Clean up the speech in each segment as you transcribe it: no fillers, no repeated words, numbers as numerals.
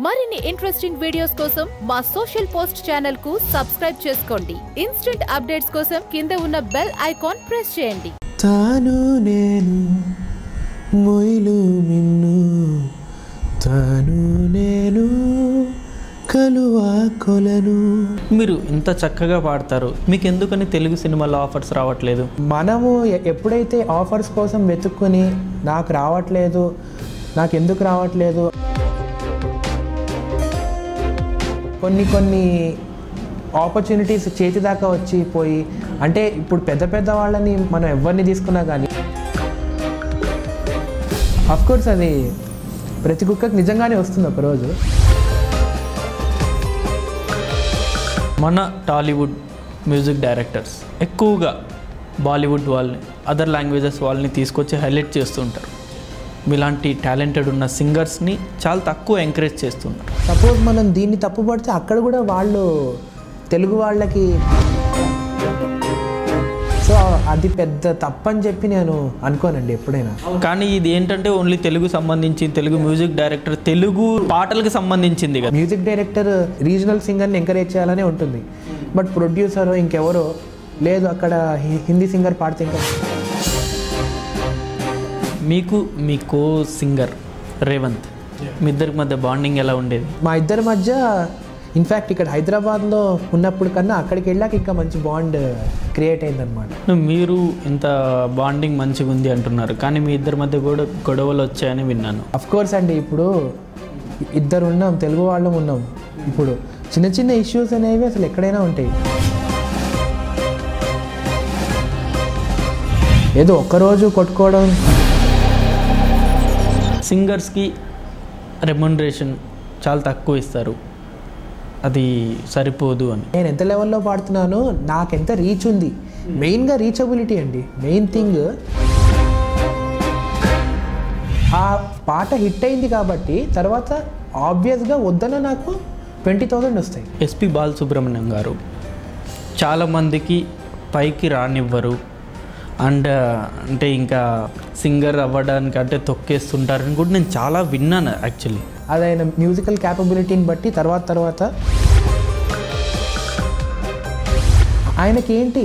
మరిన్ని interesting videos కోసం మా సోషల్ పోస్ట్ ఛానల్ కు సబ్స్క్రైబ్ చేసుకోండి. ఇన్స్టెంట్ అప్డేట్స్ కోసం కింద ఉన్న బెల్ ఐకాన్ ప్రెస్ చేయండి. తాను నేను మొయిలు మిన్ను తాను నేను కలువా కొలను. మీరు ఇంత చక్కగా పాడతారు, మీకు ఎందుకని తెలుగు సినిమాలో ఆఫర్స్ రావట్లేదు? మనము ఎప్పుడైతే ఆఫర్స్ కోసం వెతుక్కొని నాకు రావట్లేదు, నాకు ఎందుకు రావట్లేదు, కొన్ని ఆపర్చునిటీస్ చేతి దాకా వచ్చి పోయి, అంటే ఇప్పుడు పెద్ద వాళ్ళని మనం ఎవరిని తీసుకున్నా కానీ అఫ్కోర్స్ అది ప్రతి కుక్కకి నిజంగానే వస్తుంది ఒకరోజు. మన టాలీవుడ్ మ్యూజిక్ డైరెక్టర్స్ ఎక్కువగా బాలీవుడ్ వాళ్ళని, అదర్ లాంగ్వేజెస్ వాళ్ళని తీసుకొచ్చి హైలైట్ చేస్తుంటారు. మీలాంటి టాలెంటెడ్ ఉన్న సింగర్స్ని చాలా తక్కువ ఎంకరేజ్ చేస్తున్నారు. సపోజ్ మనం దీన్ని తప్పుపడితే అక్కడ కూడా వాళ్ళు తెలుగు వాళ్ళకి, సో అది పెద్ద తప్పని చెప్పి నేను అనుకోనండి ఎప్పుడైనా. కానీ ఇది ఏంటంటే ఓన్లీ తెలుగు సంబంధించి, తెలుగు మ్యూజిక్ డైరెక్టర్ తెలుగు పాటలకు సంబంధించింది కదా. మ్యూజిక్ డైరెక్టర్ రీజనల్ సింగర్ని ఎంకరేజ్ చేయాలనే ఉంటుంది, బట్ ప్రొడ్యూసర్ ఇంకెవరో లేదు అక్కడ హిందీ సింగర్ పాడితే ఇంకా. మీకు మీ కో సింగర్ రేవంత్, మీ ఇద్దరి మధ్య బాండింగ్ ఎలా ఉండేది? మా ఇద్దరి మధ్య ఇన్ఫ్యాక్ట్ ఇక్కడ హైదరాబాద్లో ఉన్నప్పుడు కన్నా అక్కడికి వెళ్ళాక ఇంకా మంచి బాండ్ క్రియేట్ అయిందనమాట. మీరు ఇంత బాండింగ్ మంచిగా ఉంది అంటున్నారు, కానీ మీ ఇద్దరి మధ్య కూడా గొడవలు వచ్చాయని విన్నాను. అఫ్కోర్స్ అండి, ఇప్పుడు ఇద్దరు ఉన్నాం, తెలుగు వాళ్ళం ఉన్నాం. ఇప్పుడు చిన్న ఇష్యూస్ అనేవి అసలు ఎక్కడైనా ఉంటాయి. ఏదో ఒక్కరోజు కొట్టుకోవడం. సింగర్స్కి రెమ్యునరేషన్ చాలా తక్కువ ఇస్తారు, అది సరిపోదు అని. నేను ఎంత లెవెల్లో పాడుతున్నానో, నాకు ఎంత రీచ్ ఉంది, మెయిన్గా రీచబిలిటీ అండి మెయిన్ థింగ్. ఆ పాట హిట్ అయింది కాబట్టి తర్వాత ఆబ్వియస్గా వద్దన నాకు 20,000 వస్తాయి. ఎస్పి బాలసుబ్రహ్మణ్యం గారు చాలామందికి పైకి రానివ్వరు, అండ్ అంటే ఇంకా సింగర్ అవ్వడానికి అంటే తొక్కేస్తుంటారని కూడా నేను చాలా విన్నాను యాక్చువల్లీ. అది ఆయన మ్యూజికల్ క్యాపబిలిటీని బట్టి తర్వాత ఆయనకి ఏంటి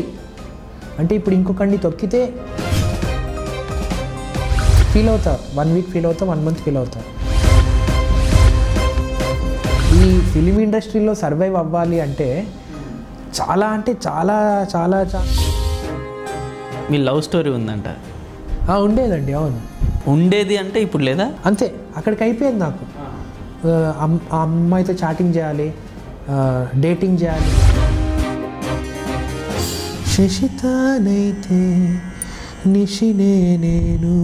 అంటే, ఇప్పుడు ఇంకొకరిని తొక్కితే ఫీల్ అవుతా, 1 వీక్ ఫీల్ అవుతా, 1 మంత్ ఫీల్ అవుతా. ఈ ఫిలిం ఇండస్ట్రీలో సర్వైవ్ అవ్వాలి అంటే చాలా మీ లవ్ స్టోరీ ఉందంట. ఉండేదండి. అవును, ఉండేది అంటే ఇప్పుడు లేదా? అంతే, అక్కడికి అయిపోయింది. నాకు ఆ అమ్మాయితో చాటింగ్ చేయాలి, డేటింగ్ చేయాలి. శశితానైతే నిశినే నేను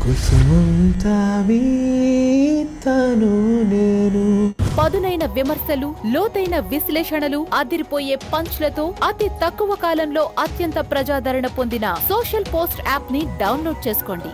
కుసుమం తావి తాను నేను. పదునైన విమర్శలు, లోతైన విశ్లేషణలు, అదిరిపోయే పంచ్లతో అతి తక్కువ కాలంలో అత్యంత ప్రజాదరణ పొందిన సోషల్ పోస్ట్ యాప్ ని డౌన్లోడ్ చేసుకోండి.